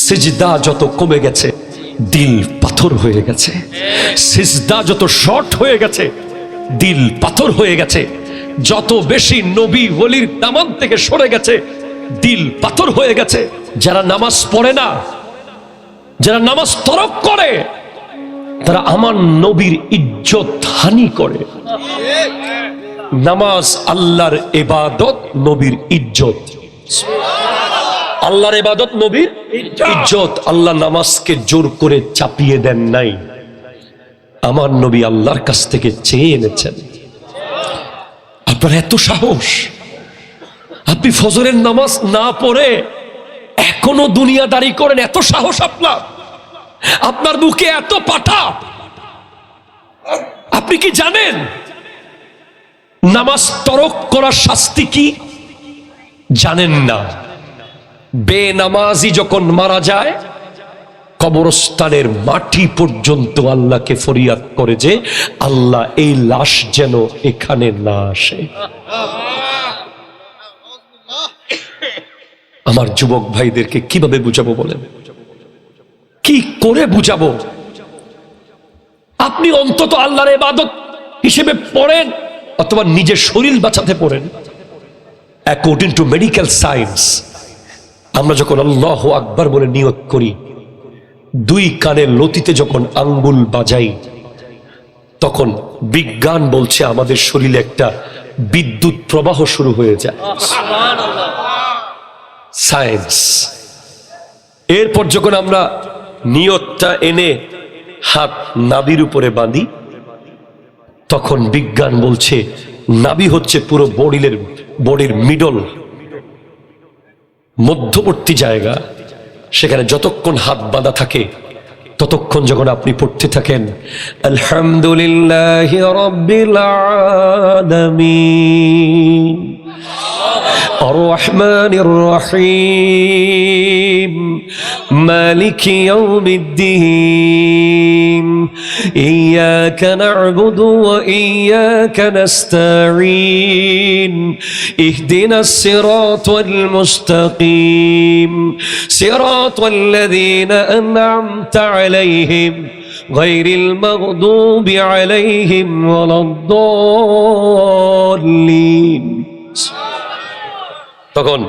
সিজদা যত কমে গেছে দিল পাথর হয়ে গেছে, সিজদা যত শর্ট হয়ে গেছে দিল পাথর হয়ে গেছে, যত বেশি নবী ওলির নামাজ থেকে সরে গেছে দিল পাথর হয়ে গেছে। যারা নামাজ পড়ে না, যারা নামাজ তরক করে, তারা আমার নবীর ইজ্জত হানি করে। নামাজ আল্লাহর ইবাদত, নবীর ইজ্জত। আল্লাহর ইবাদত, নবীর ইজ্জত। আল্লাহ নামাজকে জোর করে চাপিয়ে দেন নাই, আমার নবী আল্লাহর কাছ থেকে চেয়ে এনেছেন। আপনার এত সাহস, আপনি ফজরের নামাজ না পড়ে এখনো দুনিয়াদারি করেন, এত সাহস আপনার, আপনার বুকে এত পাঠা। আপনি কি জানেন নামাজ তরক করার শাস্তি কি? জানেন না। বেনামাজি যখন মারা যায়, কবরস্থানের মাটি পর্যন্ত আল্লাহকে ফরিয়াদ করে যে আল্লাহ এই লাশ যেন এখানে না আসে। আমার যুবক ভাইদেরকে কিভাবে বুঝাবো বলেন? কি করে বুঝাবো? আপনি অন্তত আল্লাহর ইবাদত হিসেবে পড়েন, অথবা নিজের শরীর বাঁচাতে পড়েন। অ্যাকর্ডিং টু মেডিকেল সায়েন্স, আমরা যখন আল্লাহু আকবার বলে নিয়ত করি, দুই কানের লতিতে যখন আঙ্গুল বাজাই, তখন বিজ্ঞান বলছে আমাদের শরীরে একটা বিদ্যুৎ প্রবাহ শুরু হয়ে যায়। সায়েন্স। এরপর যখন আমরা নিয়তটা এনে হাত নাভির উপরে বাঁধি, তখন বিজ্ঞান বলছে নাভি হচ্ছে পুরো বডির মিডল, মধ্যবর্তী জায়গা। সেখানে যতক্ষণ হাত বাঁধা থাকে ততক্ষণ যখন আপনি পড়তে থাকেন আলহামদুলিল্লাহি রাব্বিল আলামিন আর-রাহমানির রহিম মালিকি ইয়াউমিদ্দিন ইয়্যাকা না'বুদু ওয়া ইয়্যাকা নাস্তাঈন ইহদিনাস সিরাতাল মুস্তাকিম সিরাতাল লাযীনা আন'আমতা আলাইহিম গায়রিল মাগদুবি আলাইহিম ওয়ালাদ-দাল্লিন। তখন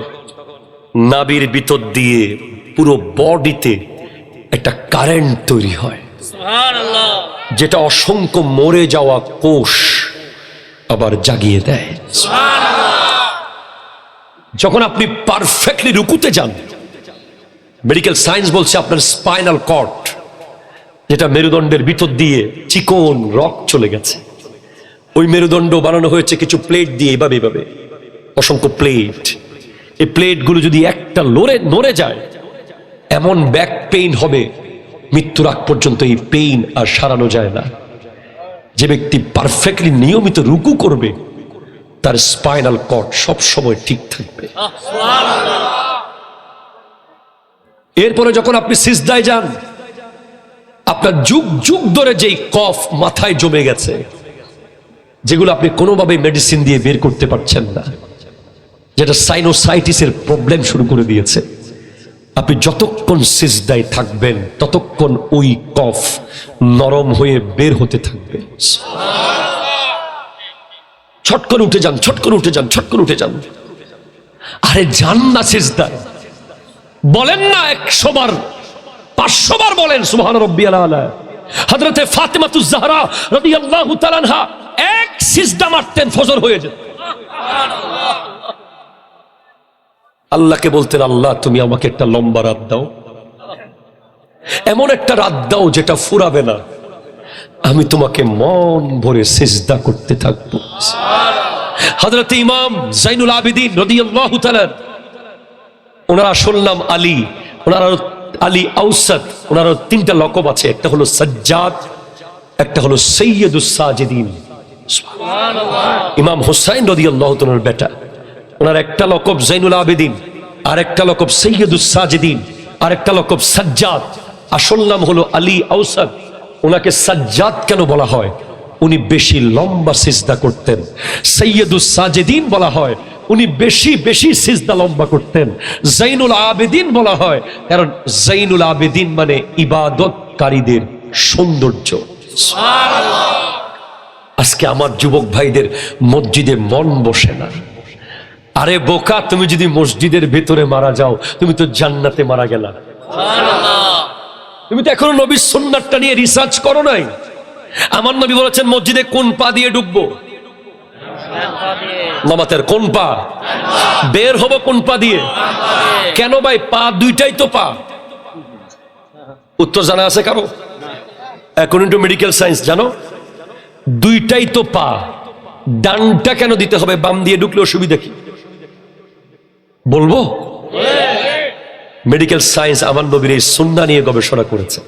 নাভির ভিতর দিয়ে পুরো বডিতে একটা কারেন্ট তৈরি হয়, যেটা অসংখ্য মরে যাওয়া কোষ আবার জাগিয়ে দেয়। যখন আপনি পারফেক্টলি রুকুতে যান, মেডিকেল সায়েন্স বলছে আপনার স্পাইনাল কর্ড, যেটা মেরুদণ্ডের ভিতর দিয়ে চিকন রক চলে গেছে, ওই মেরুদণ্ড বানানো হয়েছে কিছু প্লেট দিয়ে, এভাবে অসংখ্য প্লেট। এই প্লেটগুলো যদি একটা নড়ে যায়, এমন ব্যাক পেইন হবে, মৃত্যুর আগ পর্যন্ত এই পেইন আর সারানো যায় না। যে ব্যক্তি পারফেক্টলি নিয়মিত রুকু করবে, তার স্পাইনাল কর্ড সব সময় ঠিক থাকবে। এরপরে যখন আপনি সিজদায় যান, আপনার যুগ যুগ ধরে যেই কফ মাথায় জমে গেছে, যেগুলো আপনি কোনোভাবে মেডিসিন দিয়ে বের করতে পারছেন না, যেটা সাইনোসাইটিসের প্রবলেম শুরু করে দিয়েছে, আপনি যতক্ষণ সিজদায় থাকবেন ততক্ষণ ওই কফ নরম হয়ে বের হতে থাকবে। ছট করে উঠে যান, ছট করে উঠে যান, ছট করে উঠে যান। আরে যান না সিজদায়, বলেন না 100 বার, 500 বার বলেন সুবহান রাব্বিয়াল আলা। হযরতে ফাতিমাতুজ জাহরা রাদিয়াল্লাহু তাআলা আনহা এক সিজদা মারতেন, ফজর হয়ে যেত। আল্লাহকে বলতেন, আল্লাহ তুমি আমাকে একটা লম্বা রাত দাও, এমন একটা রাত দাও যেটা ফুরাবে না, আমি তোমাকে মন ভরে সিজদা করতে থাকবো। হযরত ইমাম জাইনুল আবেদিন রাদিয়াল্লাহু তাআলা, ওনার আসল নাম আলী, ওনার আলী আউসাত, ওনার 3টা লকব আছে, একটা হলো সাজ্জাদ, একটা হলো সৈয়দুস সাজিদিন। ইমাম হুসাইন রাদিয়াল্লাহু তাআলার বেটা। ওনার একটা লকব জাইনুল আবেদিন, আর একটা লকব সৈয়দুস সাজিদিন, আর একটা লকব সাজ্জাদ। আসল নাম হলো আলী আউসাত। ওনাকে সাজ্জাদ কেন বলা হয়? উনি বেশি লম্বা সিজদা করতেন। সৈয়দুস সাজিদিন বলা হয় উনি বেশি বেশি সিজদা লম্বা করতেন। জাইনুল আবেদিন বলা হয় কারণ জাইনুল আবেদিন মানে ইবাদতকারীদের সৌন্দর্য। আজকে আমার যুবক ভাইদের মসজিদে মন বসে না। আরে বোকা, তুমি যদি মসজিদের ভেতরে মারা যাও তুমি তো জান্নাতে মারা গেলা। তুমি তো এখনো নবীর সুন্নাতটা নিয়ে রিসার্চ করো নাই। আমার নবী বলেছেন মসজিদে কোন পা দিয়ে ঢুকবো? নামাতের কোন পা? বের হবো কোন পা দিয়ে? কেন ভাই? পা দুইটাই তো পা। উত্তর জানা আছে কারো? অ্যাকর্ডিং টু মেডিকেল সায়েন্স জানো দুইটাই তো পা, ডানটা কেন দিতে হবে? বাম দিয়ে ঢুকলে অসুবিধা কি? বলবো? মেডিকেল সায়েন্স আমার নবীর এই সুন্নাহ নিয়ে গবেষণা করেছে,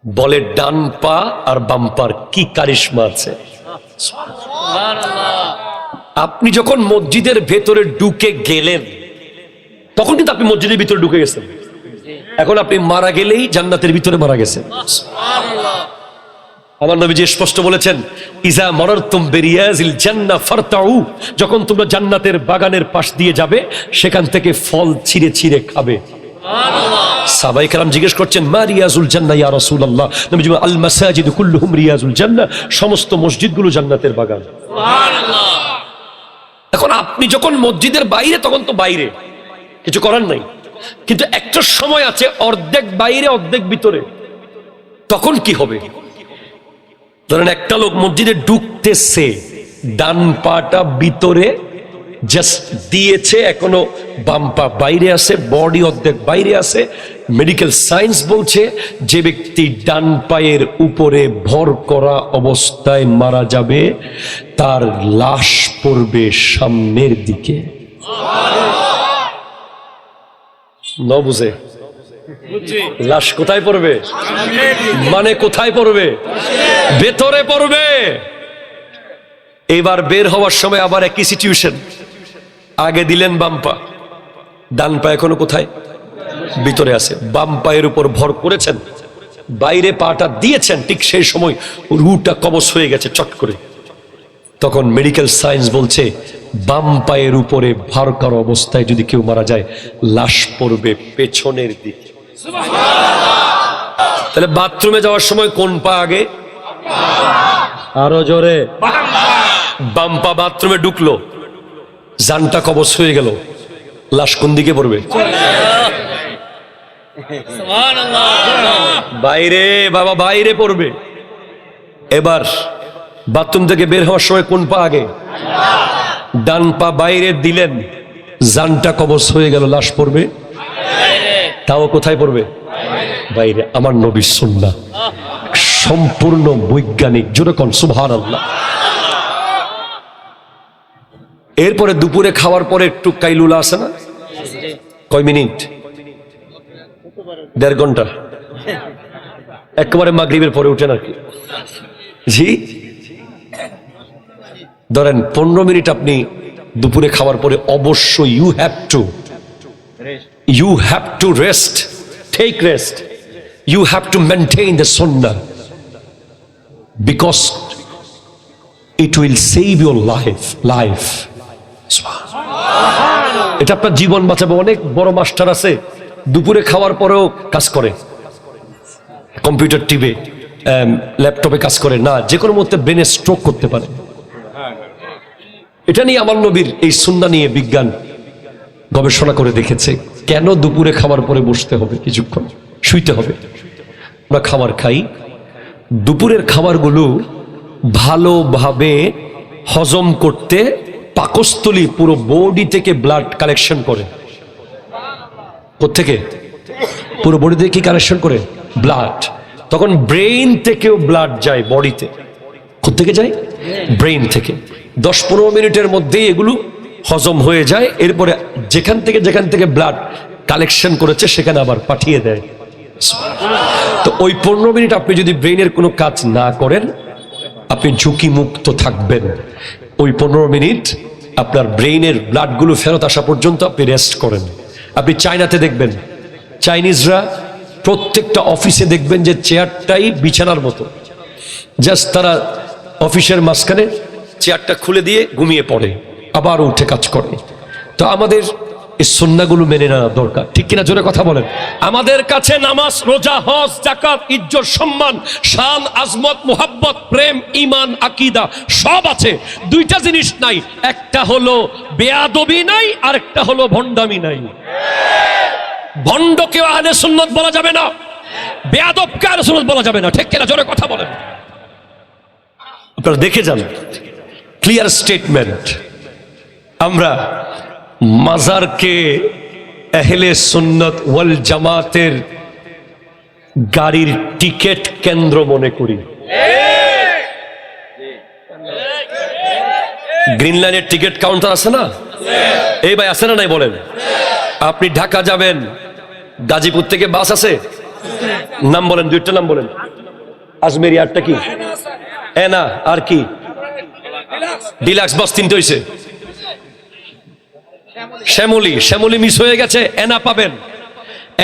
বলে ডান পা আর বাম পার কি কারিশমা আছে। আপনি যখন মসজিদের ভেতরে ঢুকে গেলেন তখন কিন্তু আপনি মসজিদের ভিতরে ঢুকে গেছেন। এখন আপনি মারা গেলেই জান্নাতের ভিতরে মারা গেছেন। আমার নবীজি স্পষ্ট বলেছেন, ইজা মারারতুম বিরিয়াজিল জান্নাহ ফারতাউ, যখন তোমরা জান্নাতের বাগানের পাশ দিয়ে যাবে সেখান থেকে ফল ছিঁড়ে ছিঁড়ে খাবে। সাহাবায়ে কেরাম জিজ্ঞেস করছেন, মা রিয়াজুল জান্নাহ ইয়া রাসূলুল্লাহ? নবীজি বলেন, আল মাসাজিদু কুল্লুহুম রিয়াজুল জান্নাহ, সমস্ত মসজিদগুলো জান্নাতের বাগান। সুবহানাল্লাহ। এখন আপনি যখন মসজিদের বাইরে তখন তো বাইরে, কিছু করার নাই, কিন্তু একটা সময় আছে অর্ধেক বাইরে অর্ধেক ভিতরে, তখন কি হবে? ধরেন একটা লোক মসজিদে ঢুকতেছে, ডান পাটা ভিতরে জাস্ট দিয়েছে, এখনো বাম পা বাইরে আছে, বডি অর্ধেক বাইরে আছে। মেডিকেল সায়েন্স বলছে যে ব্যক্তি ডান পায়ের উপরে ভর করা অবস্থায় মারা যাবে তার লাশ পড়বে সামনের দিকে। ন বুঝে? লাশ কোথায় পড়বে? মানে কোথায় পড়বে? ভেতরে পড়বে। এবার বের হওয়ার সময় আবার একই সিচুয়েশন, আগে দিলেন বাম পা, ডান পা এখনো কোথায়? ভিতরে আছে। বাম পায়ের উপর ভর করেছেন, বাইরে পাটা দিয়েছেন, ঠিক সেই সময় রুটা কবজ হয়ে গেছে চট করে। তখন মেডিকেল সায়েন্স বলছে বাম পায়ের উপরে ভার করা অবস্থায় যদি কেউ মারা যায় লাশ পড়বে পেছনের দিকে। তাহলে বাথরুমে যাওয়ার সময় কোন পা আগে? আরো জোরে। বাম পা বাথরুমে ঢুকলো, জানটা কবজ হয়ে গেল, লাশ কোন দিকে পড়বে? বাইরে বাবা, বাইরে পড়বে। এবার বাথরুম থেকে বের হওয়ার সময় কোন পা আগে? ডান পা বাইরে দিলেন, জানটা কবজ হয়ে গেল, লাশ পড়বে তাও কোথায় পড়বে? বাইরে। আমার নবীর সুন্নাহ সম্পূর্ণ বৈজ্ঞানিক, জোরে কোন সুবহানাল্লাহ। এরপরে দুপুরে খাওয়ার পরে একটু কাইলুলা আছে না? কয় মিনিট? 1.5 ঘন্টা। একেবারে মাগরিবের পরে উঠেন আর কি। জি, ধরেন 15 মিনিট আপনি দুপুরে খাওয়ার পরে অবশ্যই you have to rest, take rest, you have to maintain the সুন্নাহ because it will save your life. এটা আপনার জীবন বাঁচাবে। অনেক বড় মাস্টার আছে দুপুরে খাওয়ার পরেও কাজ করে, কম্পিউটার টিপে, ল্যাপটপে কাজ করে না, যে কোনো মধ্যে ব্রেনে স্ট্রোক করতে পারে। এটা নিয়ে আমার নবীর এই সুন্নাহ নিয়ে বিজ্ঞান গবেষণা করে দেখেছে কেন দুপুরে খাওয়ার পরে বসতে হবে, কিছুক্ষণ শুইতে হবে। আমরা খাবার খাই, দুপুরের খাবারগুলো ভালোভাবে হজম করতে পাকস্থলী পুরো বডি থেকে ব্লাড কালেকশন করে। কোত্থেকে? পুরো বডি থেকে কি কালেকশন করে? ব্লাড। তখন ব্রেইন থেকেও ব্লাড যায় বডিতে। কোত্থেকে যায়? ব্রেইন থেকে। 10-15 মিনিটের মধ্যেই এগুলো হজম হয়ে যায়। এরপরে যেখান থেকে ব্লাড কালেকশন করেছে সেখানে আবার পাঠিয়ে দেয়। তো ওই 15 মিনিট আপনি যদি ব্রেইনের কোনো কাজ না করেন আপনি ঝুঁকি মুক্ত থাকবেন। ওই 15 মিনিট আপনার ব্রেইনের ব্লাডগুলো ফেরত আসা পর্যন্ত আপনি রেস্ট করেন। আপনি চায়নাতে দেখবেন, চাইনিজরা প্রত্যেকটা অফিসে দেখবেন যে চেয়ারটাই বিছানার মতো, জাস্ট তারা অফিসের মাঝখানে চেয়ারটা খুলে দিয়ে ঘুমিয়ে পড়ে। আবার উঠে কাজ করে। তো আমাদের এই সুন্নাহগুলো মেনে নেওয়া দরকার, ঠিক কিনা? জোরে কথা বলেন। আমাদের কাছে নামাজ, রোজা, হজ, যাকাত, ইজ্জত, সম্মান, শান, আজমত, মুহাব্বত, প্রেম, ঈমান, আকীদা সব আছে। দুইটা জিনিস নাই, একটা হলো বেয়াদবি নাই, আর একটা হলো ভণ্ডামি নাই। ভণ্ডকে আহলে সুন্নাত বলা যাবে না, বেয়াদবকে আহলে সুন্নাত বলা যাবে না, ঠিক কিনা? জোরে কথা বলেন। আপনারা দেখে যান, ক্লিয়ার স্টেটমেন্ট। আমরা মাজারকে আহলে সুন্নাত ওয়াল জামাতের গাড়ির টিকেট কেন্দ্র মনে করি। গ্রিন লাইনের টিকিট কাউন্টার আছে না? এই ভাই আছে না নাই বলেন? আপনি ঢাকা যাবেন, গাজীপুর থেকে বাস আছে, নাম বলেন, দুইটা নাম বলেন। আজমেরি, আরটা কি? এনা, আর কি? ডিলাক্স বাস, তিনটে হয়েছে। শ্যামলী, শ্যামলী মিস হয়ে গেছে, এনা পাবেন।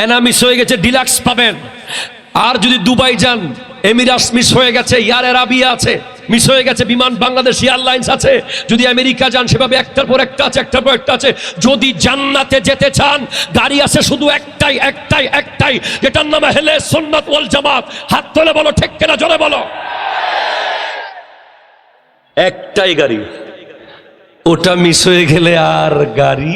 এনা মিস হয়ে গেছে, ডিলাক্স পাবেন। আর যদি দুবাই যান, এমিরাটস মিস হয়ে গেছে, এয়ার আরাবিয়া আছে, মিস হয়ে গেছে, বিমান বাংলাদেশ এয়ারলাইন্স আছে। যদি আমেরিকা যান, সেভাবে একটার পর একটা আছে, একটার পর একটা আছে। যদি জান্নাতে যেতে চান, গাড়ি আছে শুধু একটাই, একটাই, একটাই, যেটার নাম আহলে সুন্নাত ওয়াল জামাত। হাত তুলে বলো, ঠিক কিনা? জোরে বলো। একটাই গাড়ি, ওটা মিস হয়ে গেলে আর গাড়ি।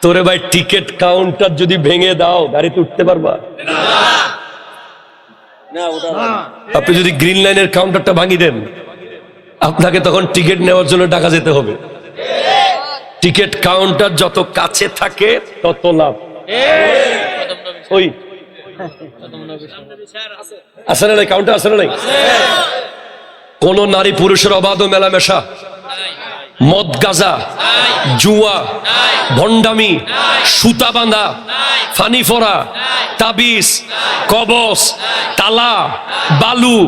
তোরে ভাই টিকিট কাউন্টার যদি ভেঙে দাও, গাড়িতে উঠতে পারবা? আপনি যদি গ্রিন লাইনের কাউন্টারটা ভাঙি দেন, আপনাকে তখন টিকিট নেওয়ার জন্য ঢাকা যেতে হবে। টিকিট কাউন্টার যত কাছে থাকে তত লাভ। ওই আছে না নাই কাউন্টার? আছে না নাই? কোন নারী পুরুষের অবাধ মেলামেশা, মদ, গাঁজা, জুয়া, ভণ্ডামি, সুতা বাঁধা, ফানি ফোরা, তাবিজ, কবচ, তালা, বালু,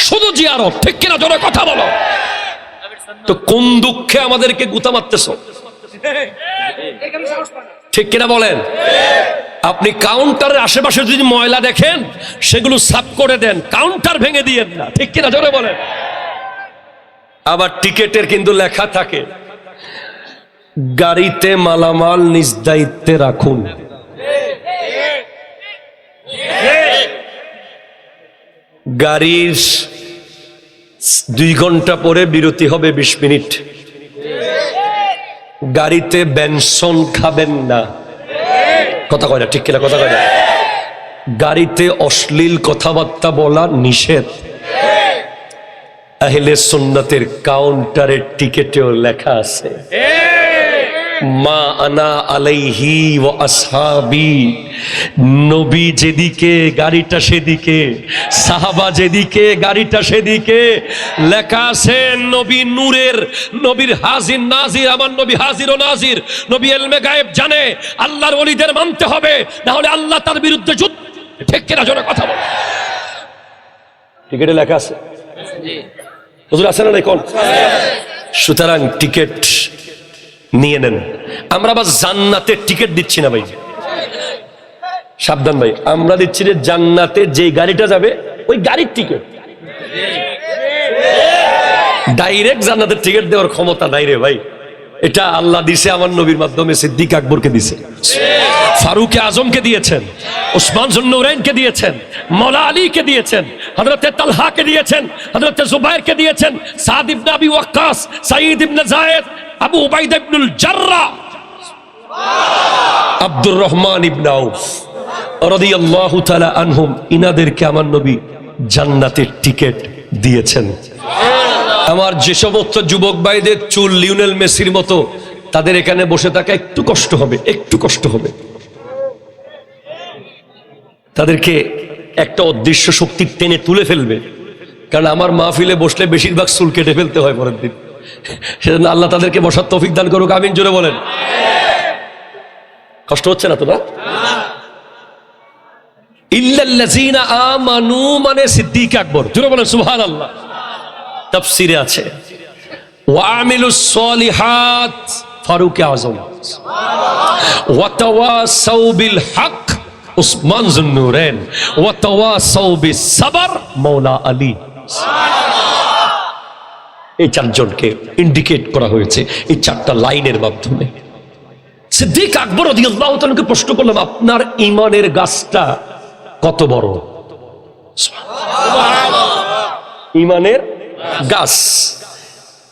শুধু জিয়ারত, ঠিক কিনা? জোরে কথা বলো। তো কোন দুঃখে আমাদেরকে গুতা মারতেছ? ঠিক কিনা বলেন? আপনি কাউন্টারের আশেপাশে যদি ময়লা দেখেন, সেগুলো সাফ করে দেন, কাউন্টার ভেঙে দিয়েন না, ঠিক কিনা? জোরে বলেন। আবার টিকেটের কিন্তু লেখা থাকে, গাড়িতে মালামাল নিজ দায়িত্বে রাখুন। গাড়ির 2 ঘন্টা পরে বিরতি হবে 20 মিনিট। গাড়িতে বেনসন খাবেন না, কথা কয় না, ঠিক কিনা? কথা কয় না। গাড়িতে অশ্লীল কথাবার্তা বলা নিষেধ। আহলে সুন্নাতের কাউন্টারের টিকেটেও লেখা আছে, মা আনা আলাইহি ওয়া আসহাবি। নবী যেদিকে, গাড়িটা সেদিকে, সাহাবা যেদিকে, গাড়িটা সেদিকে। লেখা আছে নবী নূরের, নবীর হাজির নাজির, আমার নবী হাজির ও নাজির। নবী ইলমে গায়েব জানে, আল্লাহর ওলিদের মানতে হবে, না হলে আল্লাহ তার বিরুদ্ধে যুদ্ধ। ঠিক কিনা? জোরে কথা বল। টিকেটে লেখা আছে, হুজুর আছে না? কোন? সুতরাং টিকেট নিয়ে নেন। আমরা আবার জান্নাতের টিকিট দিচ্ছি না ভাই, সাবধান ভাই। আমরা দিচ্ছি যে জান্নাতে যে গাড়িটা যাবে ওই গাড়ির টিকিট। ডাইরেক্ট জান্নাতের টিকিট দেওয়ার ক্ষমতা নাই রে ভাই। এটা আল্লাহ দিছে আমার নবীর মাধ্যমে, সিদ্দিক আকবরকে দিছে, ফারুক আজমকে দিয়েছেন, উসমান জুন্নুরাইনকে দিয়েছেন, মওলা আলীকে দিয়েছেন, হযরতে তালহাকে দিয়েছেন, হযরতে জুবাইরকে দিয়েছেন, সাদ ইবনে আবি ওয়াক্কাস, সাঈদ ইবনে যায়েদ, আবু উবাইদা ইবনুল জাররাহ, আব্দুর রহমান ইবনে আউফ রাদিয়াল্লাহু তাআলা আনহুম। ইনাদেরকে আমার নবী জান্নাতের টিকিট দিয়েছেন। আমার যে সমস্ত যুবক ভাইদের চুল লিওনেল মেসির মতো, তাদের এখানে বসে থাকা একটু কষ্ট হবে, একটু কষ্ট হবে। তাদেরকে একটা অদৃশ্য শক্তি টেনে তুলে ফেলবে, কারণ আমার মাহফিলে বসলে বেশিরভাগ চুল কেটে ফেলতে হয় পরের দিন। সেজন্য আল্লাহ তাদেরকে বসার তৌফিক দান করুক, আমিন জোরে বলেন। কষ্ট হচ্ছে না তো? না, ইল্লাল্লাযীনা আমানু মানে সিদ্দিক আকবর, জোরে বলেন সুবহানাল্লাহ। তাফসীরে আছে ওয়া আমিলুস সলিহাত ফারুক আযম, ওয়া তাওয়াসাউ বিল হক উসমান জুন্নুরাইন, ওয়া তাওয়াসাউ বিস সাবর মাওলা আলী। এই চারজনকে ইন্ডিকেট করা হয়েছে এই চারটা লাইনের মাধ্যমে। সিদ্দিক আকবর রাদিয়াল্লাহু তাআলাকে প্রশ্ন করলাম, আপনার ঈমানের গাছটা কত বড়? ঈমানের গাছ।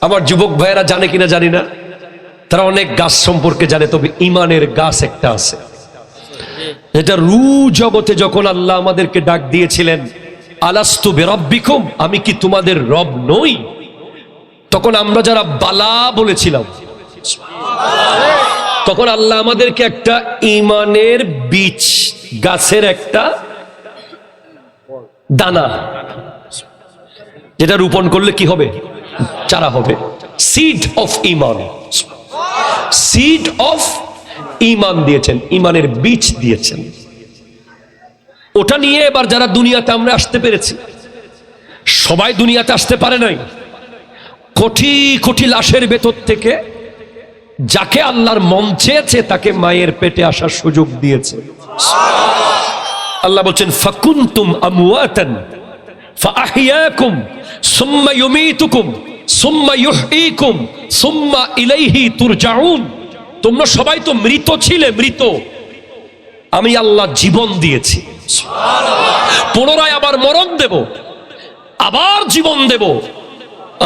আমার যুবক ভাইয়েরা জানে কিনা জানি না, তারা অনেক গাছ সম্পর্কে জানে, তবে ঈমানের গাছ একটা আছে, এটা রু জগতে যখন আল্লাহ আমাদেরকে ডাক দিয়েছিলেন, আলাস্তু বিরাব্বিকুম, আমি কি তোমাদের রব নই, তখন আমরা যারা বালা বলেছিলাম, তখন আল্লাহ আমাদেরকে একটা ঈমানের বীজ গাছের একটা দানা, যেটা রোপণ করলে কি হবে? চারা হবে। সিড অফ ঈমান, সিড অফ ঈমান দিয়েছেন, ঈমানের বীজ দিয়েছেন। ওটা নিয়ে এবার যারা দুনিয়াতে আমরা আসতে পেরেছি, সবাই দুনিয়াতে আসতে পারে নাই। কোটি কোটি লাশের ভেতর থেকে যাকে আল্লাহর মন চেয়েছে তাকে মায়ের পেটে আসার সুযোগ দিয়েছে। আল্লাহ বলছেন, ফাকুনতুম আমওয়াতান ফাআহইয়াকুম সুম্মা ইউমীতুকুম সুম্মা ইউহয়ীকুম সুম্মা ইলাইহি তুরজাউন। তোমরা সবাই তো মৃত ছিলে, মৃত, আমি আল্লাহ জীবন দিয়েছি, পুনরায় আবার মরণ দেব, আবার জীবন দেব,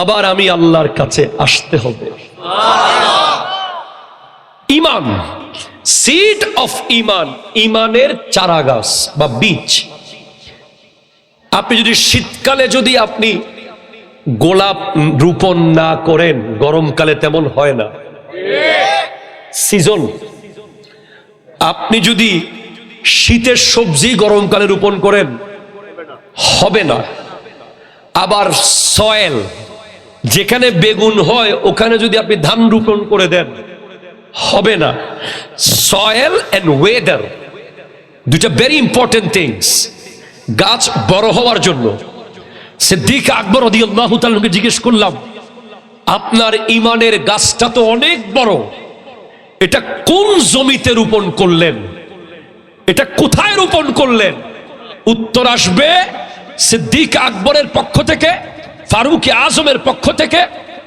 আবার আমি আল্লাহর কাছে আসতে হবে। ঈমান, সিড অফ ঈমান, ঈমানের চারা গাছ বা বীজ। আপনি যদি শীতকালে যদি আপনি গোলাপ রোপণ না করেন, গরমকালে তেমন হয় না, সিজন। আপনি যদি শীতের সবজি গরমকালে রোপণ করেন, হবে না। আবার সয়েল, যেখানে বেগুন হয় ওখানে যদি আপনি ধান রোপণ করে দেন, হবে না। সয়েল এন্ড ওয়েদার দুইটা ভেরি ইম্পর্টেন্ট থিংস গাছ বড় হওয়ার জন্য। সিদ্দিক আকবর রাদিয়াল্লাহু তাআলাকে জিজ্ঞেস করলাম, আপনার ঈমানের গাছটা তো অনেক বড়, এটা কোন জমিতে রোপণ করলেন, এটা কোথায় রোপণ করলেন? উত্তর আসবে সিদ্দিক আকবরের পক্ষ থেকে, ফারুক আজমের পক্ষ থেকে,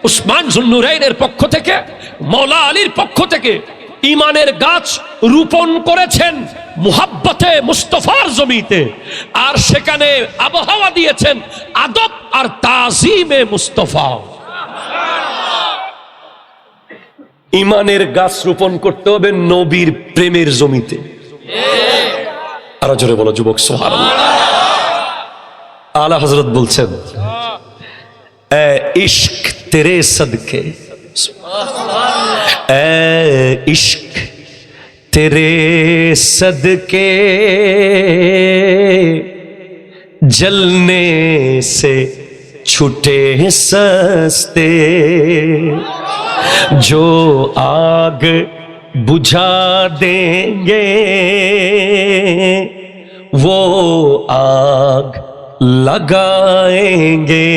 উসমান যুন্নুরাইনের পক্ষ থেকে, মওলা আলীর পক্ষ থেকে। ঈমানের গাছ রোপণ করেছেন মুহাব্বতে মুস্তাফার জমিতে, আর সেখানে আবহাওয়া দিয়েছেন আদব আর তাজিমে মুস্তাফা। ঈমানের গাছ রোপণ করতে হবে নবীর প্রেমের জমিতে। আরো জোরে বলো যুবক, সুবহানাল্লাহ। আলা হযরত বলছেন, এ ইশক তেরে সদকে, এ ইশক তেরে সদকে জলনে সে ছুটে সস্তে, जो आग बुझा देंगे वो आग लगाएंगे।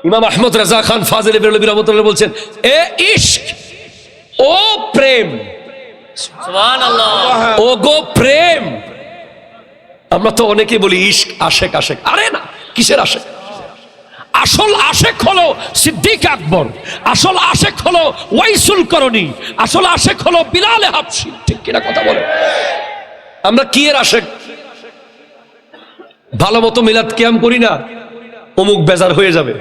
ইমাম আহমদ রাজা খান ফাজিল বেরলভী রহমাতুল্লাহ বলছেন, এ ইশক, ও প্রেম, সুবহানাল্লাহ, ও গো প্রেম। আমরা তো অনেকেই বলি ইশক, আশেক, আশেক। আরে না, কিসের আশেক? আসল আশেক হলো সিদ্দিক আকবর, আসল আশেক হলো ওয়াইসুল করণী, আসল আশেক হলো বিলাল হাবশী। ঠিক কিনা কথা বলে? আমরা কি এর আশেক? ভালো মতো মিলাদ কিয়াম করি না, অমুক বেজার হয়ে যাবে।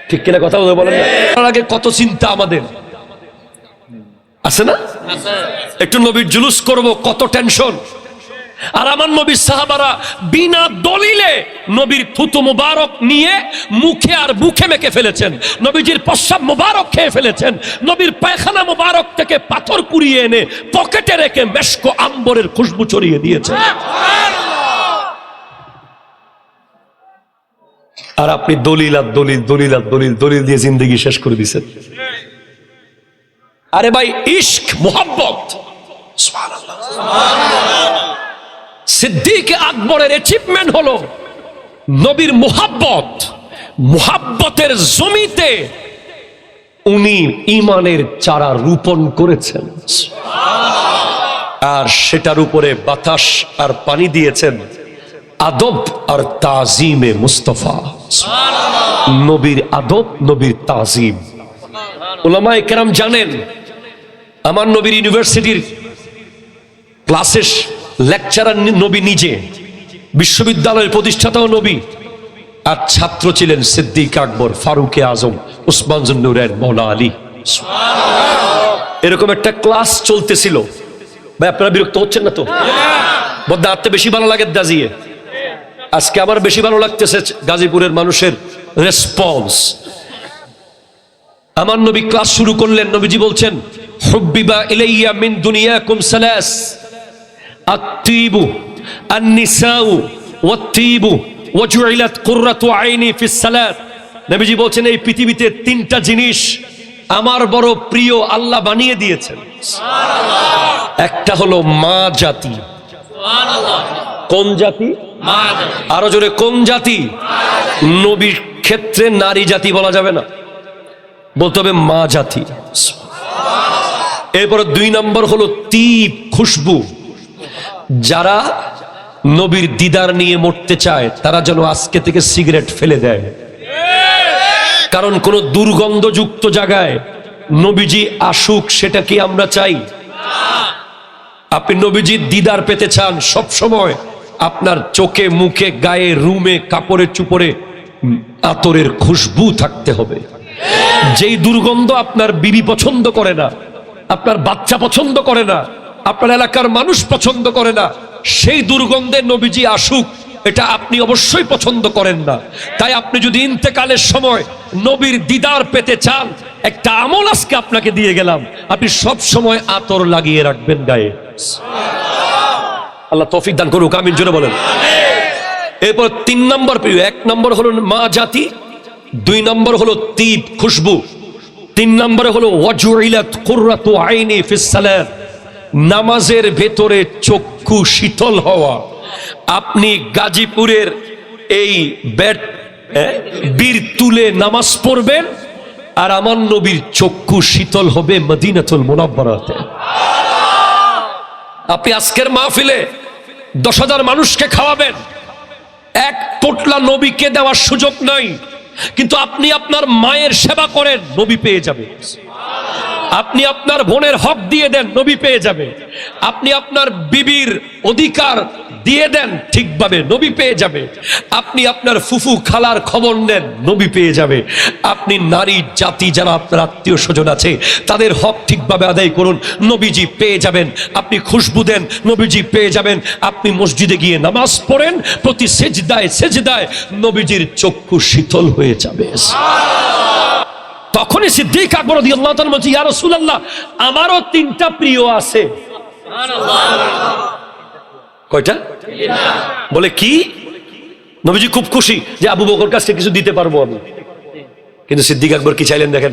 ঠিক কিনা কথা বলেন? তার আগে কত চিন্তা আমাদের আছে না? একটু নবীর জুলুস করব, কত টেনশন। আর আমার নবীর সাহাবারা বিনা দলিলে নবীর থুতু মুবারক নিয়ে মুখে আর বুকে মেখে ফেলেছেন, নবীজির প্রস্রাব মুবারক খেয়ে ফেলেছেন, নবীর পায়খানা মুবারক থেকে পাথর কুড়িয়ে এনে পকেটে রেখে মেশকো আম্বরের খুশবু ছড়িয়ে দিয়েছেন। আর আপনি দলিল আর দলিল, দলিল আর দলিল, দলিল দিয়ে জিন্দেগি শেষ করে দিয়েছেন। আরে ভাই, ইশক, মুহাব্বত, সুবহানাল্লাহ। সিদ্দিক আকবরের অ্যাচিভমেন্ট হলো নবীর মুহাব্বত, মুহাব্বতের জমিতে উনি ঈমানের চারা রোপণ করেছেন, আর সেটার উপরে বাতাস আর পানি দিয়েছেন। আদব আর তাজিমে মুস্তফা। নবীর আদব, নবীর তাজিম। উলামায়ে কেরাম জানেন, আমার নবীর ইউনিভার্সিটির ক্লাসের লেকচারার নবী নিজে, বিশ্ববিদ্যালয়ের প্রতিষ্ঠাতাও নবী, আর ছাত্র ছিলেন সিদ্দিক আকবর, ফারুকে আজম, উসমান জুন নুরাইন, মওলা আলী। এরকম একটা ক্লাস চলতেছিল। ভাই আপনারা বিরক্ত হচ্ছেন না তো? বদ্দা আত্মে বেশি ভালো লাগে দাজিয়ে। আজকে আমার বেশি ভালো লাগতেছে গাজীপুরের মানুষের রেসপন্স। আমার নবী ক্লাস শুরু করলেন, নবীজি বলছেন, হুব্বিবা ইলাইয়া মিন দুনিয়াকুম সালাস, আত-তিবু, আন-নিসাউ, ওয়াত-তিবু, ওয়া জুইলাত কুররাতু আইনি ফিস সালাত। নবীজি বলছেন, এই পৃথিবীতে তিনটা জিনিস আমার বড় প্রিয়, আল্লাহ বানিয়ে দিয়েছেন। একটা হলো মা জাতি। কোন জাতি? আরো জোরে, কোন জাতি? নবীর ক্ষেত্রে নারী জাতি বলা যাবে না, বলতে হবে মা জাতি। এরপরে 2 নম্বর হলো তিব, খুশবু। যারা নবীর দিদার নিয়ে মরতে চায় তারা যেন আজকে থেকে সিগারেট ফেলে দেয়, কারণ কোন দুর্গন্ধযুক্ত জায়গায় নবীজি আসুক সেটা কি আমরা চাই? আপনি নবীজির দিদার পেতে চান, সব সময় আপনার চোখে, মুখে, গায়ে, রুমে, কাপড়ে চুপড়ে আতরের খুশবু থাকতে হবে। যেই দুর্গন্ধ আপনার বিবি পছন্দ করে না, আপনার বাচ্চা পছন্দ করে না, আপনার এলাকার মানুষ পছন্দ করে না, সেই দুর্গন্ধে নবীজি আসুক এটা আপনি অবশ্যই পছন্দ করেন না। তাই আপনি যদি ইন্তেকালের সময় নবীর দিদার পেতে চান, একটা আমল আজকে আপনাকে দিয়ে গেলাম, আপনি সব সময় আতর লাগিয়ে রাখবেন গায়ে। আল্লাহ তৌফিক দান করুক, আমিন জোরে বলেন। এরপর 3 নম্বর প্রিয়, 1 নম্বর হলো মা জাতি, 2 নম্বর হলো তিব, খুশবু, 3 নম্বরে হলো ওয়াজুইলাত কুররাতু আইনি ফিস সালাত, নামাজের ভেতরে চক্ষু শীতল হওয়া। আপনি গাজীপুরের এই বীর তুলে নামাজ পড়বেন, আর আমার নবীর চক্ষু শীতল হবে মদিনাতুল মুনাওয়ারাতে। আপনি আজকের মাহফিলে 10,000 মানুষকে খাওয়াবেন, 1 পোটলা নবীকে দেওয়ার সুযোগ নাই, কিন্তু আপনি আপনার মায়ের সেবা করেন, নবী পেয়ে যাবে। আপনি আপনার বোনের হক দিয়ে দেন, নবী পেয়ে যাবে। আপনি আপনার বিবির অধিকার দিয়ে দেন ঠিকভাবে, নবী পেয়ে যাবে। আপনি আপনার ফুফু খালার খবর নেন, নবী পেয়ে যাবে। আপনি নারী জাতি যারা আপনার আত্মীয় স্বজন আছে তাদের হক ঠিকভাবে আদায় করুন, নবীজি পেয়ে যাবেন। আপনি খুশবু দেন, নবীজি পেয়ে যাবেন। আপনি মসজিদে গিয়ে নামাজ পড়েন, প্রতি সেজদায় সেজদায় নবীজির চক্ষু শীতল হয়ে যাবে। তখনই সিদ্দিক আকবর রাদিয়াল্লাহু তাআলা বলছে, ইয়া রাসূলুল্লাহ, আমারও 3টা প্রিয় আছে। কয়টা? বলে কি? নবীজি খুব খুশি যে আবু বকর কাছে কিছু দিতে পারবো আমি। কিন্তু সিদ্দিক আকবর কি চাইলেন দেখেন,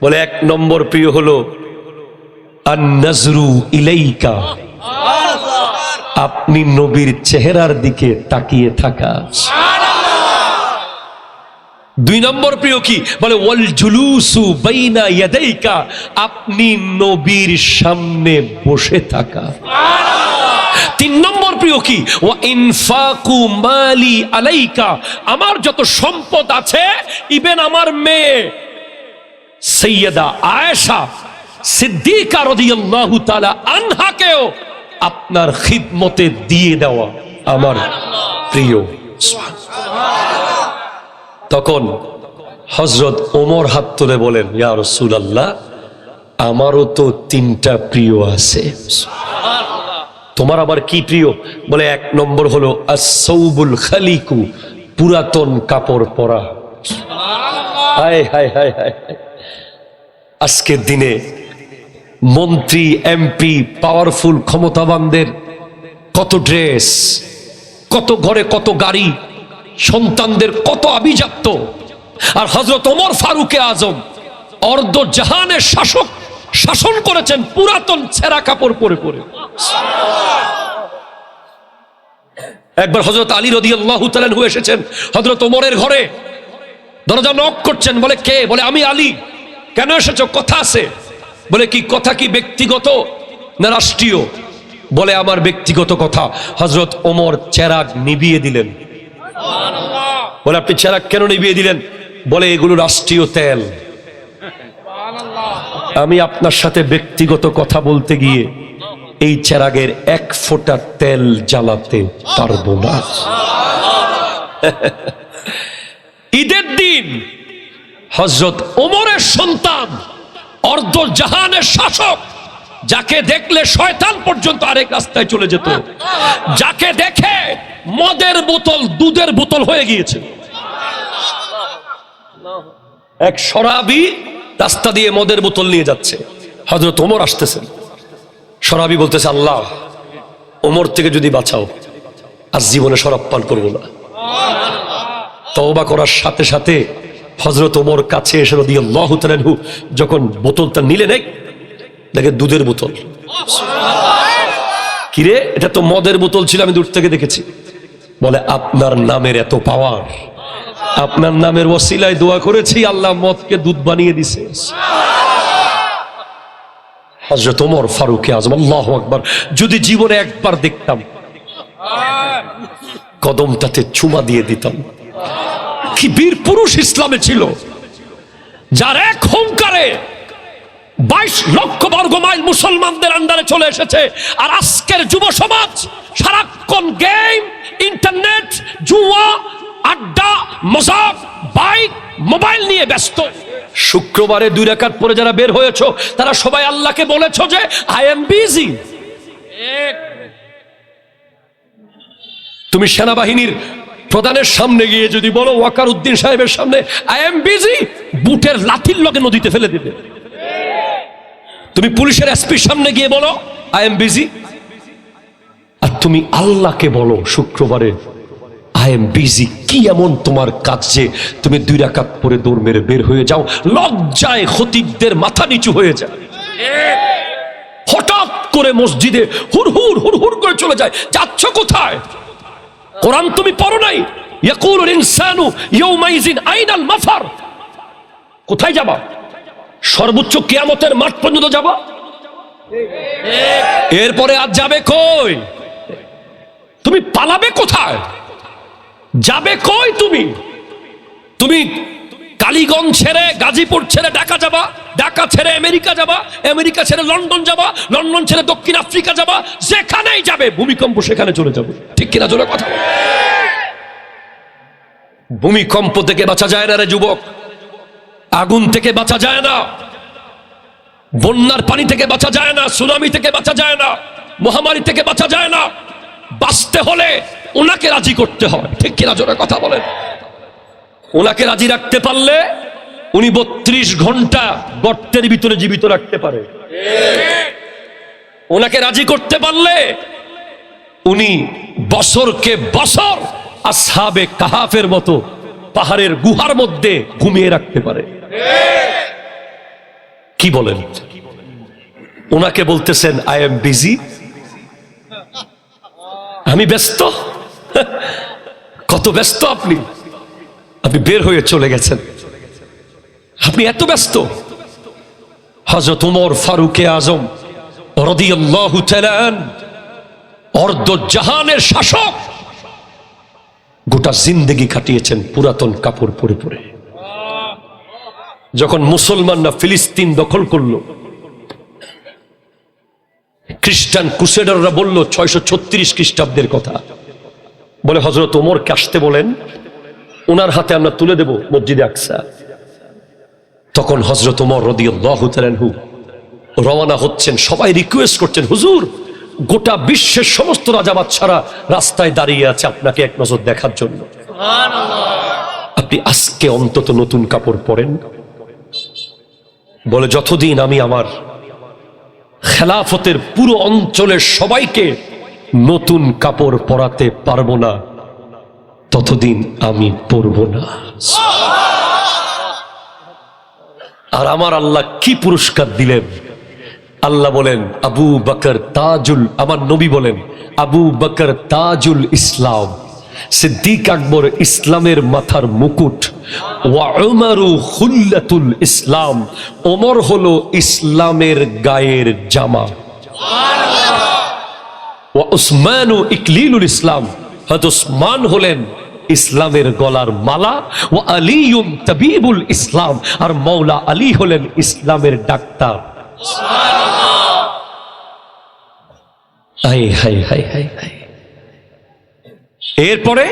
বলে 1 নম্বর প্রিয় হলো আন-নাজরু ইলাইকা, আপনি নবীর চেহারার দিকে তাকিয়ে থাকা। 2 নম্বর প্রিয় কি? বলে ওয়াল জুলুসু বাইনা ইয়াদাইকা, আপনি নবীর সামনে বসে থাকা। 3 নম্বর প্রিয় কি? ওয়া ইনফাকু মালি আলাইকা, আমার যত সম্পদ আছে, ইভেন আমার মেয়ে সাইয়্যিদা আয়েশা সিদ্দিকা রাদিয়াল্লাহু তাআলা আনহাকেও আপনার খিদমতে দিয়ে দেওয়া আমার প্রিয়। তখন হযরত ওমর হাত তুলে বলেন, ইয়া রাসূলুল্লাহ, আমারও তো 3টা প্রিয় আছে। তোমার আবার কি প্রিয়? বলে 1 নম্বর হলো আস-সাউবুল খালিকু, পুরাতন কাপড় পরা। হায় হায় হায় হায়, আজকের দিনে মন্ত্রী, এমপি, পাওয়ারফুল ক্ষমতাবানদের কত ড্রেস, কত ঘরে কত গাড়ি, সন্তানদের কত আভিজাত্য। আর হযরত ওমর ফারুকে আজম অর্ধ জাহানের শাসক, শাসন করেছেন পুরাতন ছেঁড়া কাপড় পরে পরে। একবার হযরত আলী রাদিয়াল্লাহু তাআলা আনহু এসেছেন হযরত ওমরের ঘরে, দরজা নক করছেন। বলে কে? বলে আমি আলী। কেন এসেছো? কথা আছে। বলে কি কথা? কি ব্যক্তিগত না রাষ্ট্রীয়? বলে আমার ব্যক্তিগত কথা। হযরত ওমর চেরাগ নিভিয়ে দিলেন। বলে আপনি চেরাগ কেন নিভিয়ে দিলেন? বলে এগুলো রাষ্ট্রীয় তেল। আমি আপনার সাথে ব্যক্তিগত কথা বলতে গিয়ে এই চেরাগের এক ফোঁটা তেল জ্বালাতে পারবো না। ঈদের দিন হযরত ওমরের সন্তান, অর্ধ জাহানের শাসক, যাকে দেখলে শয়তান পর্যন্ত আরেক রাস্তায় চলে যেত, যাকে দেখে মদের বোতল দুধের বোতল হয়ে গিয়েছে। এক শরাবী রাস্তা দিয়ে মদের বোতল নিয়ে যাচ্ছে, হযরত ওমর আসতেছেন। শরাবী বলতেছে, আল্লাহ ওমর থেকে যদি বাঁচাও, আজ জীবনে শরাব পান করবো না। তওবা করার সাথে সাথে হযরত ওমর কাছে এসে রাদিয়াল্লাহু তাআলা আনহু যখন বোতলটা নিলেন, দেখে দুধের বোতল। কিরে, এটা তো মদের বোতল ছিল, আমি দূর থেকে দেখেছি। বলে আপনার নামের এত পাওয়ার, আপনার নামের ওসিলায় দোয়া করেছি, আল্লাহ মদকে দুধ বানিয়ে দিছে। হযরত ওমর ফারুক আযম, আল্লাহু আকবার, যদি জীবনে একবার দেখতাম, কদমটাতে চুমা দিয়ে দিতাম। কি বীর পুরুষ ইসলামে ছিল, যার এক হুঙ্কারে 22 লক্ষ বর্গ মাইল মুসলমানদের আন্ডারে চলে এসেছে। আর আজকের যুব সমাজ সারাক্ষণ গেম, ইন্টারনেট, জুয়া, আড্ডা, মজাক, বাইক, মোবাইল নিয়ে ব্যস্ত। শুক্রবারে 2 রাকাত পরে যারা বের হয়েছো, তারা সবাই আল্লাহকে বলেছো যে আই এম বিজি। তুমি সেনাবাহিনীর প্রধানের সামনে গিয়ে যদি বলো, ওয়াকার উদ্দিন সাহেবের সামনে আই এম বিজি, বুটের লাঠির লগে নদীতে ফেলে দিবে। তুমি পুলিশের এসপির সামনে গিয়ে বলো আই এম বিজি, আর তুমি আল্লাহকে বলো শুক্রবারে আই এম বিজি, কি এমন তোমার কাজ যে তুমি 2 রাকাত পরে দৌড় মেরে বের হয়ে যাও? লজ্জায় খতিবদের মাথা নিচু হয়ে যায়। হঠাৎ করে মসজিদে হুর হুর হুর হুর করে চলে যায়। যাচ্ছ কোথায়? কোরআন তুমি পড়ো নাই? ইয়াকুলুল ইনসানু ইয়াউমাইযিন আইনাল মাফার। কোথায় যাবা? সর্বোচ্চ কিয়ামতের মাঠ পর্যন্ত যাবা। এরপরে আজ যাবে কই? তুমি পালাবে কোথায়? যাবে কই তুমি? তুমি কালীগঞ্জ ছেড়ে, গাজীপুর ছেড়ে ঢাকা যাবা, ঢাকা ছেড়ে আমেরিকা যাবা, আমেরিকা ছেড়ে লন্ডন যাবা, লন্ডন ছেড়ে দক্ষিণ আফ্রিকা যাবা, যেখানেই যাবে ভূমিকম্প সেখানে চলে যাবে। ঠিক কিনা জোরে কথা বল। ভূমিকম্প থেকে বাঁচা যায় না রে যুবক, আগুন থেকে বাঁচা যায় না, বন্যার পানি থেকে বাঁচা যায় না, সুনামি থেকে বাঁচা যায় না, মহামারী থেকে বাঁচা যায় না। বাঁচতে হলে ওনাকে রাজি করতে হয়। ঠিক কিনা জোরে কথা বলেন। ওনাকে রাজি রাখতে পারলে উনি 32 ঘন্টা গর্তের ভিতরে জীবিত রাখতে পারে। ওনাকে রাজি করতে পারলে উনি বছরকে বছর আসহাবে কাহাফের মতো পাহাড়ের গুহার মধ্যে ঘুমিয়ে রাখতে পারে। কি বলেন? ওনাকে বলতেছেন আই এম বিজি, আমি ব্যস্ত। কত ব্যস্ত আপনি! আপনি বের হয়ে চলে গেছেন, আপনি এত ব্যস্ত। হযরত ওমর ফারুক আযম রাদিয়াল্লাহু তাআলা অর্ধ জাহানের শাসক, গোটা জিন্দেগি কাটিয়েছেন পুরাতন কাপড় পরে পরে। যখন মুসলমানরা ফিলিস্তিন দখল করলো, খ্রিস্টান ক্রুসেডাররা বলল 636 খ্রিস্টাব্দের কথা, বলে হযরত ওমরকে আসতে বলেন, ওনার হাতে আমরা তুলে দেব মসজিদে আকসা। তখন হযরত ওমর রাদিয়াল্লাহু তাআলা আনহু রওনা হচ্ছেন। সবাই রিকোয়েস্ট করছেন, হুজুর গোটা বিশ্বের সমস্ত রাজা বাদশারা রাস্তায় দাঁড়িয়ে আছে আপনাকে এক নজর দেখার জন্য, আপনি আজকে অন্তত নতুন কাপড় পরেন। বলে যতদিন আমি আমার খেলাফতের পুরো অঞ্চলের সবাইকে নতুন কাপড় পরাতে পারবো না, ততদিন আমি পরব না। আর আমার আল্লাহ কি পুরস্কার দিলেন! আল্লাহ বলেন আবু বকর তাজুল, আমার নবী বলেন আবু বকর তাজুল ইসলাম, সিদ্দিক আকবর ইসলামের মাথার মুকুট, ওয়া উমরু খুল্লাতুল ইসলাম, ওমর হলো ইসলামের গায়ের জামা। ওয়া উসমানু ইকলিলুল ইসলাম, হযরত উসমান হলেন ইসলামের গলার মালা। ওয়া আলিয়ুম তাবিবুল ইসলাম, আর মাওলা আলী হলেন ইসলামের doctor. High high high high high. এরপরে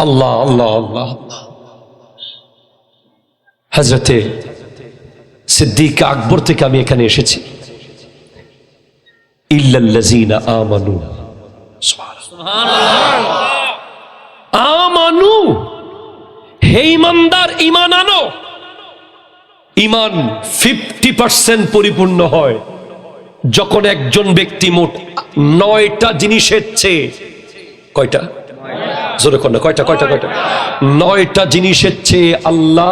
আল্লাহ আল্লাহ আল্লাহ আল্লাহ, হযরতে সিদ্দিক আকবর থেকে আমি এখানে এসেছি। ইল্লাল্লাযীনা আমানু, আমানু, হে ঈমানদার ঈমান আনো। ঈমান 50% পরিপূর্ণ হয় যখন একজন ব্যক্তি মোট 9টা জিনিসের চেয়ে, কয়টা জোরে কর না, কয়টা কয়টা কয়টা 9টা জিনিসের চেয়ে আল্লাহ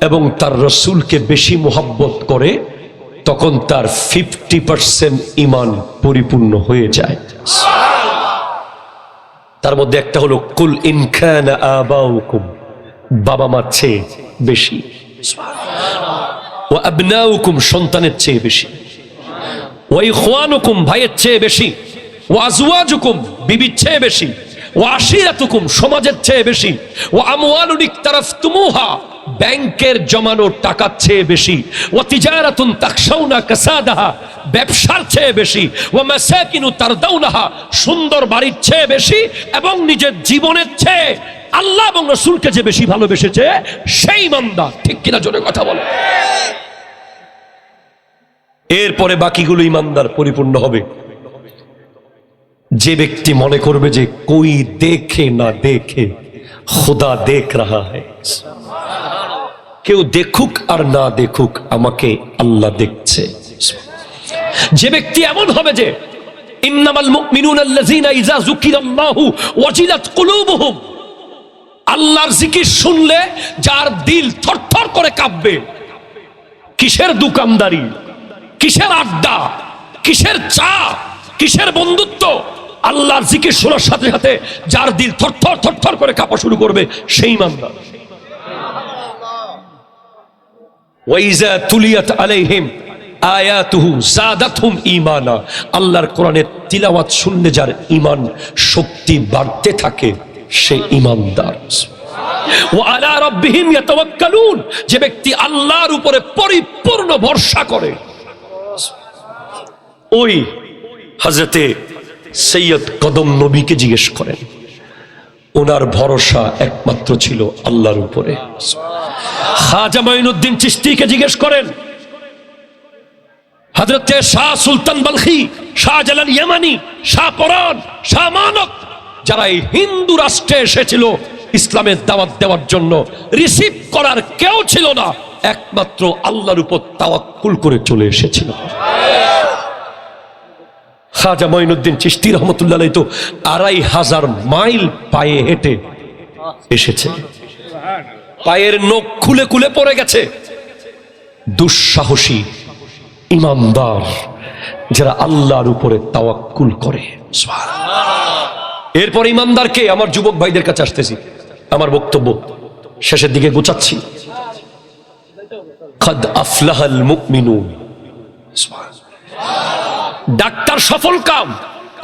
এবং তার রসুলকে বেশি মোহাব্বত করে, তখন তার 50% ঈমান পরিপূর্ণ হয়ে যায়। তার মধ্যে একটা হলো কুল ইন কানা আবাউকুম, বাবা মার চেয়ে বেশি, ওয়া আবনাউকুম, সন্তানের চেয়ে বেশি, ওয়া ইখওয়ানুকুম, ভাইয়ের চেয়ে বেশি, ওয়া আজওয়াজুকুম, বিবির চেয়ে বেশি, ওয়া আশিরাতুকুম, সমাজের চেয়ে বেশি, ওয়া আমওয়ালুন ইকতারাফতুমুহা, ব্যাংকের জমানো টাকার চেয়ে বেশি, ওয়া তিজারাতুন তাখশাউনা কাসাদাহা, ব্যবসার চেয়ে বেশি, ওয়া মাসাকিনু তারদাউনাহা, সুন্দর বাড়ির চেয়ে বেশি, এবং নিজের জীবনের চেয়ে আল্লাহ এবং রাসূলকে যে বেশি ভালোবেসেছে সেই ঈমানদার। ঠিক কিনা জোরে কথা বলো। এরপরে বাকিগুলো ঈমানদার পরিপূর্ণ হবে যে ব্যক্তি মনে করবে যে কোই দেখে না দেখে খুদা দেখ রাহা হ্যায়, কেউ দেখুক আর না দেখুক আমাকে আল্লাহ দেখছে। যে ব্যক্তি এমন হবে যে ইন্নামাল মুমিনুনা আল্লাযীনা ইযা যুকিরাল্লাহু ওয়াজিলাত কুলুবুহুম, আল্লাহর জিকির শুনলে যার দিল থরথর করে কাঁপবে। কিসের দোকানদারি, কিসের আড্ডা, কিসের চা, কিসের বন্ধুত্ব, আল্লাহর জিকির শোনার সাথে সাথে যার দিল থরথর থরথর করে কাঁপা শুরু করবে সেই ঈমানদার। ওয়াইজা তুলিয়াত আলাইহিম আয়াতুহু যাদাতহুম ঈমানা, আল্লাহর কোরআনের তিলাওয়াত শুনলে যার ঈমান শক্তি বাড়তে থাকে সে ঈমানদার। ওয়া আলা রাব্বিহিম ইয়াতাওয়াক্কালুন, যে ব্যক্তি আল্লাহর উপরে পরিপূর্ণ ভরসা করে। ওই হযরতে সৈয়দ কদম নবীকে জিজ্ঞেস করেন, ওনার ভরসা একমাত্র ছিল আল্লাহর উপরে। খাজা মাইনুদ্দিন চিশতিকে জিজ্ঞেস করেন, হযরতে শাহ সুলতান বলখি, শাহজালাল ইয়ামানি, শাহ পরান, শাহ মানক, যারা এই হিন্দু রাষ্ট্রে এসেছিল ইসলামের দাওয়াত দেওয়ার জন্য, রিসিভ করার কেউ ছিল না, একমাত্র আল্লাহর উপর তাওয়াক্কুল করে চলে এসেছিল। খাজা মাইনুদ্দিন চিশতি রহমতুল্লাহ আলাইহি তো 2500 মাইল পায়ে হেঁটে এসেছে, পায়ের নখ খুলে খুলে পড়ে গেছে। দুঃসাহসী ঈমানদার যারা আল্লাহর উপরে তাওয়াক্কুল করে। এরপর ঈমানদারকে, আমার যুবক ভাইদের কাছে আসতেছি, আমার বক্তব্য শেষের দিকে গোছাচ্ছি। কাদ আফলাহাল মুমিনুন, ডাক্তার সফল কাম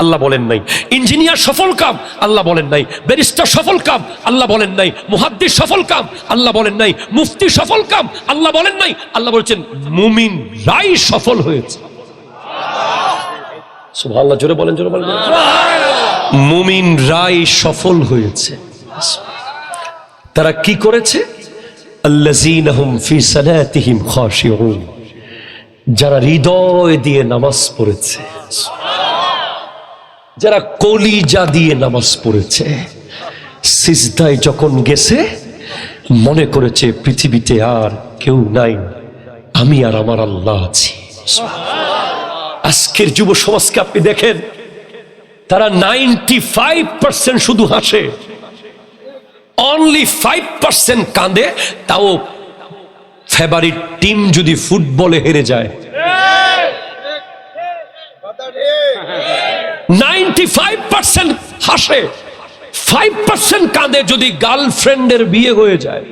আল্লাহ বলেন নাই, ইঞ্জিনিয়ার সফল কাম আল্লাহ বলেন নাই, ব্যারিস্টার সফল কাম আল্লাহ বলেন নাই, মুহাদ্দিস সফল কাম আল্লাহ বলেন নাই, মুফতি সফল কাম আল্লাহ বলেন নাই, আল্লাহ বলেছেন মুমিনরাই সফল হয়েছে। সুবহানাল্লাহ, জোরে বলেন, জোরে বলেন। মুমিনরাই সফল হয়েছে। তারা কি করেছে? আল্লাযীনা হুম ফি সালাতিহিম খাশিউন, যারা হৃদয় দিয়ে নামাজ পড়েছে, যারা কলিজা দিয়ে নামাজ পড়েছে, সিজদায় যখন গেছে মনে করেছে পৃথিবীতে আর কেউ নাই, আমি আর আমার আল্লাহ আছি। আজকের যুব সমাজকে আপনি দেখেন, তারা 95% শুধু হাসে, অনলি 5% কাঁদে, তাও ফেভারিট টিম যদি ফুটবলে হেরে যায়। 95% হাসে, 5% কাঁদে যদি গার্লফ্রেন্ডের বিয়ে হয়ে যায়।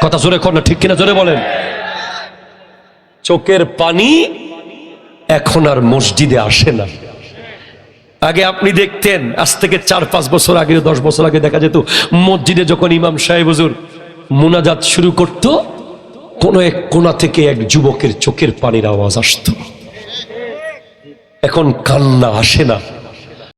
কথা জোরে কর না, ঠিক কিনা জোরে বলেন। চোখের পানি এখন আর মসজিদে আসে না। আগে আপনি দেখতেন, আজ থেকে 4-5 বছর আগে, 10 বছর আগে দেখা যেত মসজিদে যখন ইমাম সাহেব হুজুর মুনাজাত শুরু করত, কোন এক কোণা থেকে এক যুবকের চোখের পানির আওয়াজ আসতো। এখন কান্না আসে না।